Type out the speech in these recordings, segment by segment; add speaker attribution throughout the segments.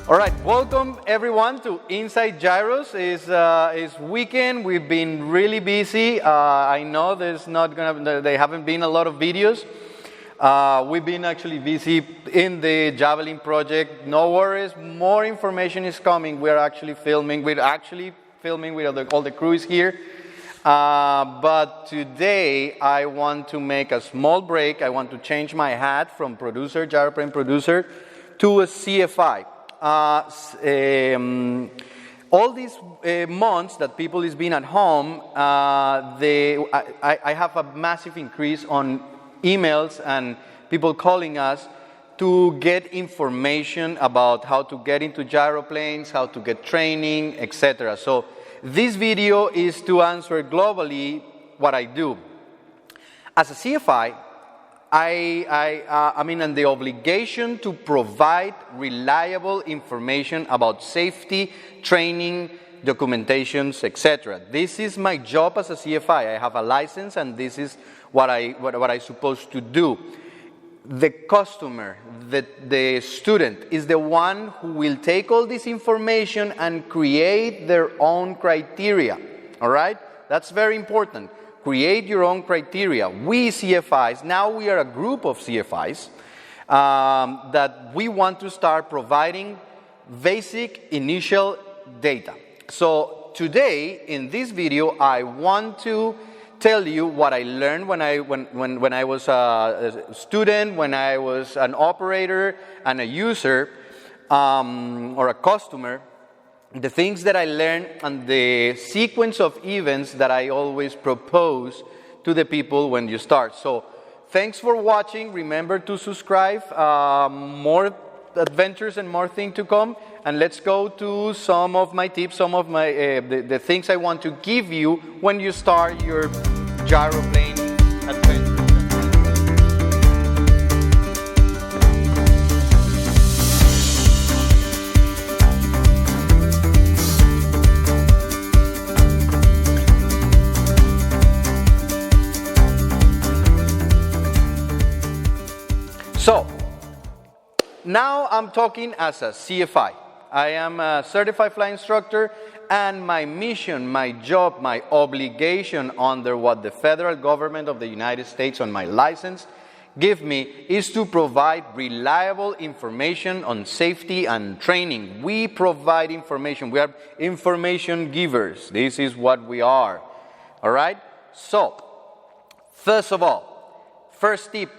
Speaker 1: All right, welcome everyone to Inside Gyros. It's weekend. We've been really busy. I know there haven't been a lot of videos. We've been actually busy in the Javelin project. No worries, more information is coming. We're actually filming. With all the crew is here. But today I want to make a small break. I want to change my hat from gyroplane producer, to a CFI. All these months that people has been at home, I have a massive increase on emails and people calling us to get information about how to get into gyroplanes, how to get training, etc. So this video is to answer globally what I do. As a CFI, I'm in the obligation to provide reliable information about safety, training, documentations, etc. This is my job as a CFI. I have a license, and this is what I'm supposed to do. The customer, the student, is the one who will take all this information and create their own criteria. All right? That's very important. Create your own criteria. We CFIs, now we are a group of CFIs that we want to start providing basic initial data. So today, in this video, I want to tell you what I learned when I was a student, when I was an operator and a user or a customer. The things that I learned and the sequence of events that I always propose to the people when you start. So thanks for watching. Remember to subscribe. More adventures and more things to come. And let's go to some of my tips, some of my the things I want to give you when you start your gyroplane adventure. So, now I'm talking as a CFI. I am a certified flight instructor, and my mission, my job, my obligation under what the federal government of the United States on my license give me is to provide reliable information on safety and training. We provide information. We are information givers. This is what we are. All right? So, first of all, first tip.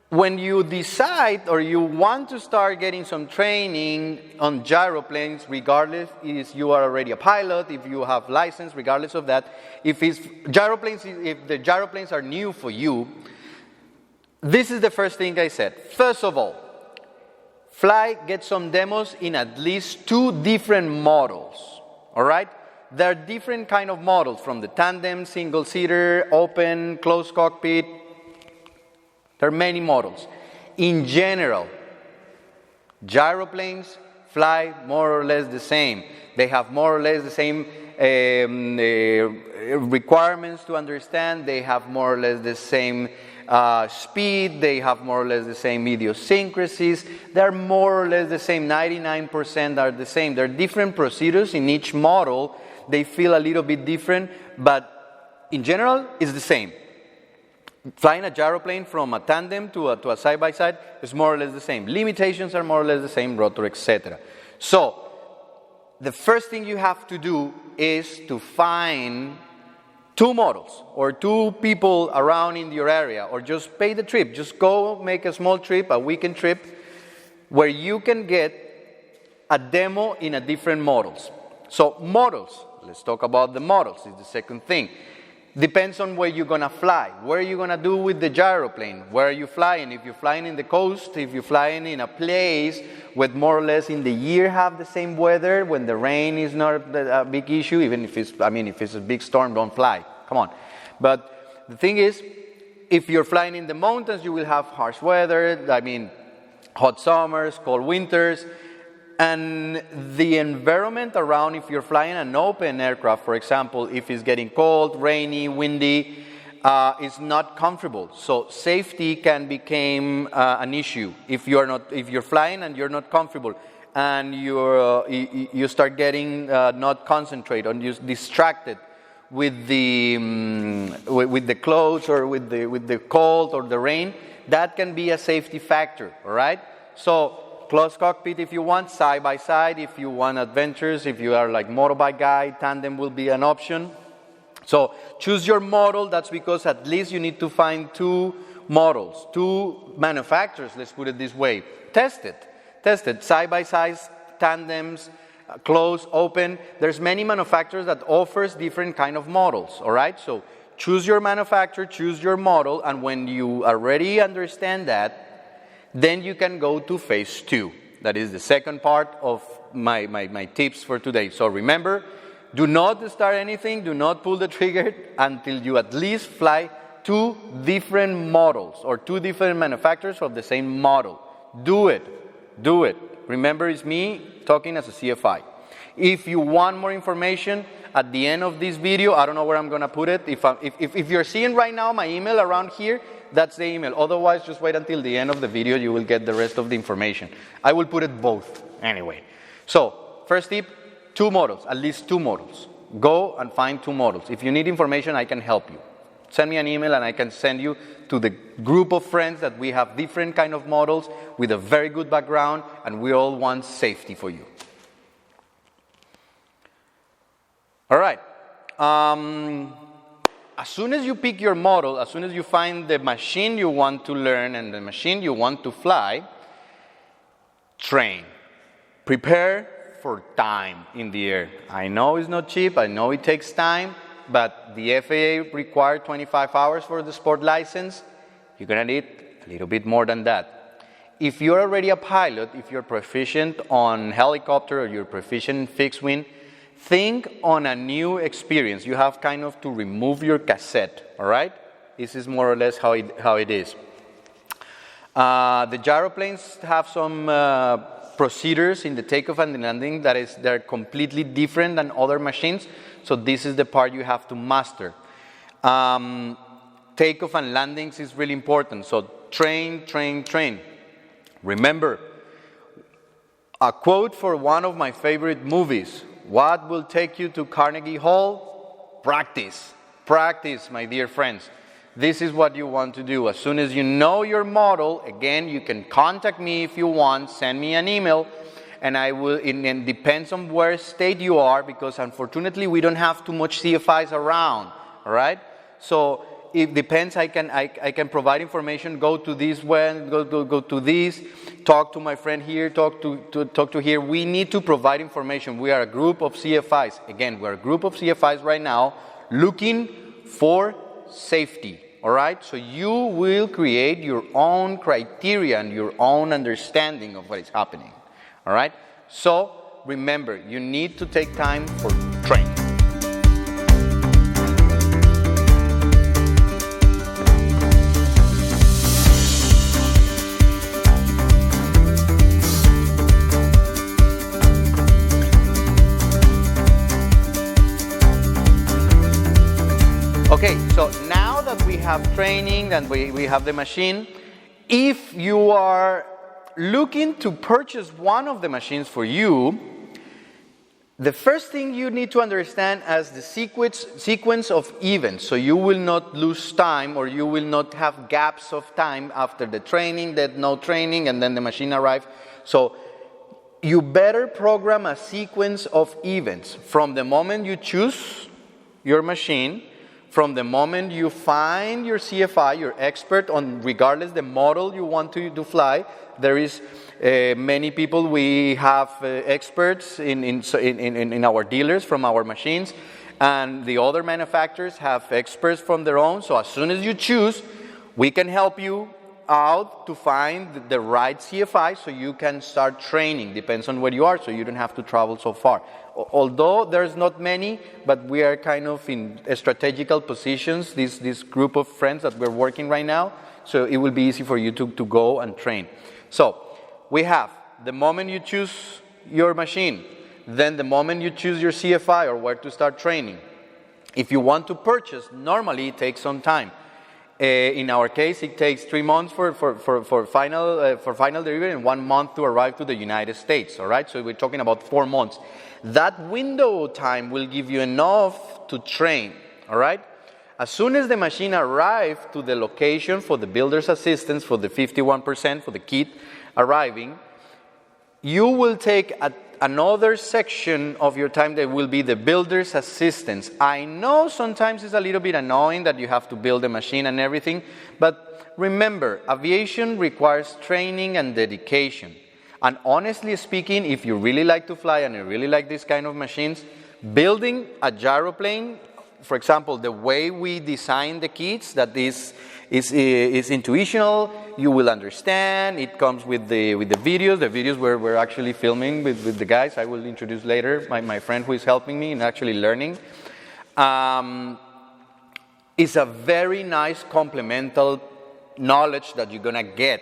Speaker 1: When you decide or you want to start getting some training on gyroplanes, regardless if you are already a pilot, if you have license, regardless of that, if the gyroplanes are new for you, this is the first thing I said. First of all, get some demos in at least 2 different models. All right? There are different kind of models, from the tandem, single-seater, open, closed cockpit. There are many models. In general, gyroplanes fly more or less the same. They have more or less the same requirements to understand. They have more or less the same speed. They have more or less the same idiosyncrasies. They're more or less the same. 99% are the same. There are different procedures in each model. They feel a little bit different, but in general, it's the same. Flying a gyroplane from a tandem to a side-by-side is more or less the same. Limitations are more or less the same, rotor, etc. So, the first thing you have to do is to find 2 models or 2 people around in your area, or just pay the trip. Just go make a small trip, a weekend trip, where you can get a demo in a different models. So, models. Let's talk about the models. It's the second thing. Depends on where you're going to fly. What are you going to do with the gyroplane? Where are you flying? If you're flying in the coast, if you're flying in a place with more or less in the year have the same weather, when the rain is not a big issue, even if it's a big storm, don't fly. Come on. But the thing is, if you're flying in the mountains, you will have harsh weather, hot summers, cold winters. And the environment around, if you're flying an open aircraft, for example, if it's getting cold, rainy, windy, is not comfortable. So safety can become an issue if you're flying and you're not comfortable. and you start getting not concentrate, or you distracted with the clothes or with the cold or the rain, that can be a safety factor, all right? So closed cockpit if you want, side by side if you want adventures, if you are like motorbike guy, tandem will be an option. So choose your model. That's because at least you need to find 2 models, 2 manufacturers, let's put it this way. Test it, side by side, tandems, closed, open. There's many manufacturers that offers different kind of models, all right? So choose your manufacturer, choose your model, and when you already understand that, then you can go to phase 2. That is the second part of my tips for today. So remember, do not start anything, do not pull the trigger until you at least fly 2 different models or 2 different manufacturers of the same model. Do it. Remember, it's me talking as a CFI. If you want more information, at the end of this video, I don't know where I'm going to put it. If you're seeing right now my email around here, that's the email. Otherwise, just wait until the end of the video. You will get the rest of the information. I will put it both anyway. So, first tip, 2 models, at least 2 models. Go and find 2 models. If you need information, I can help you. Send me an email and I can send you to the group of friends that we have different kind of models with a very good background, and we all want safety for you. All right. As soon as you pick your model, as soon as you find the machine you want to learn and the machine you want to fly, train. Prepare for time in the air. I know it's not cheap, I know it takes time, but the FAA requires 25 hours for the sport license. You're going to need a little bit more than that. If you're already a pilot, if you're proficient on helicopter or you're proficient in fixed wing, think on a new experience. You have kind of to remove your cassette, all right? This is more or less how it is. The gyroplanes have some procedures in the takeoff and the landing they're completely different than other machines. So this is the part you have to master. Takeoff and landings is really important. So train. Remember, a quote for one of my favorite movies. What will take you to Carnegie Hall? Practice. Practice, my dear friends. This is what you want to do. As soon as you know your model, again, you can contact me if you want. Send me an email. And I will, it depends on where state you are, because unfortunately we don't have too much CFIs around, all right? So it depends. I can provide information. Go to this one, go to this. Talk to my friend here. Talk to here. We need to provide information. We are a group of CFIs. Again, we're a group of CFIs right now looking for safety. All right. So you will create your own criteria and your own understanding of what is happening. All right. So remember, you need to take time for training. Okay, so now that we have training and we have the machine, if you are looking to purchase one of the machines for you, the first thing you need to understand is the sequence of events. So you will not lose time, or you will not have gaps of time after the training, then no training, and then the machine arrives. So you better program a sequence of events from the moment you choose your machine, from the moment you find your CFI, your expert on regardless the model you want to fly. There is many people. We have experts in our dealers from our machines, and the other manufacturers have experts from their own. So as soon as you choose, we can help you out to find the right CFI so you can start training. Depends on where you are, so you don't have to travel so far. Although there's not many, but we are kind of in strategical positions, this group of friends that we're working right now, so it will be easy for you to go and train. So we have the moment you choose your machine, then the moment you choose your CFI or where to start training. If you want to purchase, normally it takes some time. In our case, it takes 3 months for final delivery and 1 month to arrive to the United States, all right? So we're talking about 4 months. That window of time will give you enough to train, all right? As soon as the machine arrives to the location for the builder's assistance, for the 51%, for the kit arriving, you will take another section of your time that will be the builder's assistance. I know sometimes it's a little bit annoying that you have to build a machine and everything, but remember, aviation requires training and dedication. And honestly speaking, if you really like to fly and you really like this kind of machines, building a gyroplane, for example, the way we design the kits, that is intuitional, you will understand. It comes with the videos we're actually filming with the guys. I will introduce later my friend who is helping me in actually learning. It's a very nice complemental knowledge that you're gonna get.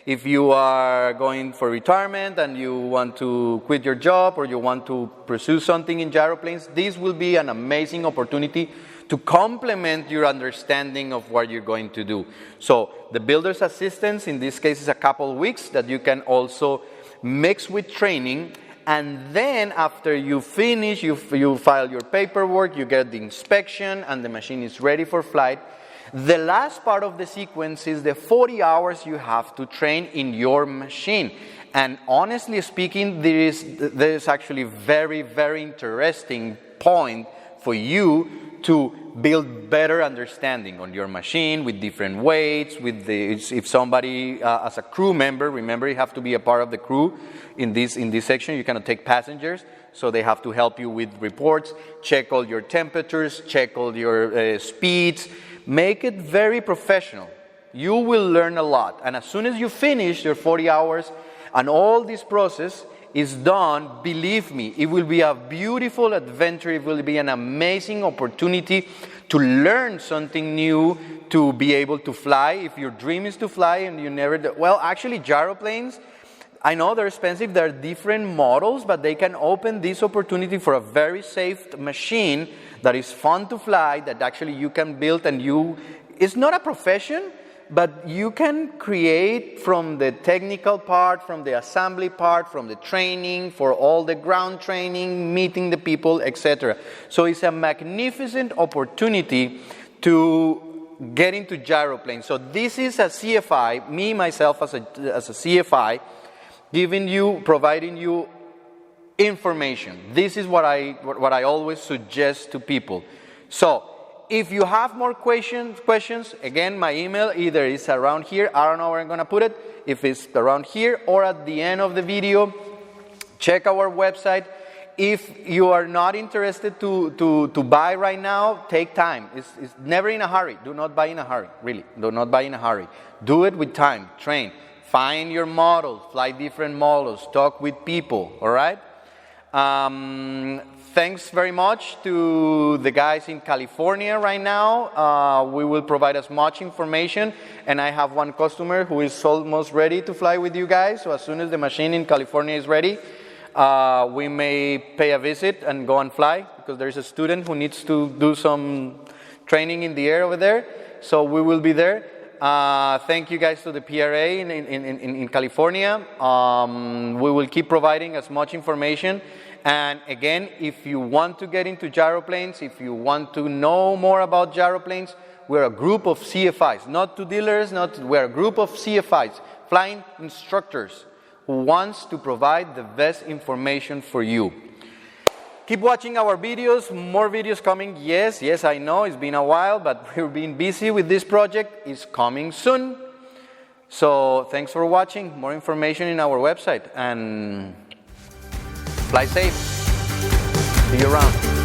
Speaker 1: If you are going for retirement and you want to quit your job or you want to pursue something in gyroplanes, this will be an amazing opportunity to complement your understanding of what you're going to do. So the builder's assistance, in this case, is a couple weeks that you can also mix with training. And then after you finish, you file your paperwork, you get the inspection, and the machine is ready for flight. The last part of the sequence is the 40 hours you have to train in your machine. And honestly speaking, there is actually very, very interesting point for you to build better understanding on your machine with different weights, if somebody, as a crew member, remember you have to be a part of the crew in this section, you cannot take passengers, so they have to help you with reports, check all your temperatures, check all your speeds. Make it very professional. You will learn a lot. And as soon as you finish your 40 hours and all this process is done, believe me, it will be a beautiful adventure. It will be an amazing opportunity to learn something new, to be able to fly. If your dream is to fly and you never do, well, actually, gyroplanes, I know they're expensive. There are different models, but they can open this opportunity for a very safe machine that is fun to fly, that actually you can build, and it's not a profession, but you can create from the technical part, from the assembly part, from the training, for all the ground training, meeting the people, etc. So it's a magnificent opportunity to get into gyroplanes. So this is a CFI, me, myself, as a CFI, providing you information. This is what I always suggest to people. So if you have more questions, again, my email either is around here, I don't know where I'm going to put it, if it's around here or at the end of the video. Check our website. If you are not interested to buy right now, take time. It's never in a hurry. Do not buy in a hurry, really. Do not buy in a hurry. Do it with time. Train. Find your models. Fly different models. Talk with people, all right? Thanks very much to the guys in California right now. We will provide as much information, and I have one customer who is almost ready to fly with you guys. So as soon as the machine in California is ready, we may pay a visit and go and fly, because there is a student who needs to do some training in the air over there. So we will be there. Thank you guys to the PRA in California. We will keep providing as much information. And again, if you want to get into gyroplanes, if you want to know more about gyroplanes, we're a group of CFIs, not to dealers, we're a group of CFIs, flying instructors, who wants to provide the best information for you. Keep watching our videos, more videos coming. Yes, I know, it's been a while, but we're being busy with this project. It's coming soon. So thanks for watching. More information in our website, and fly safe. See you around.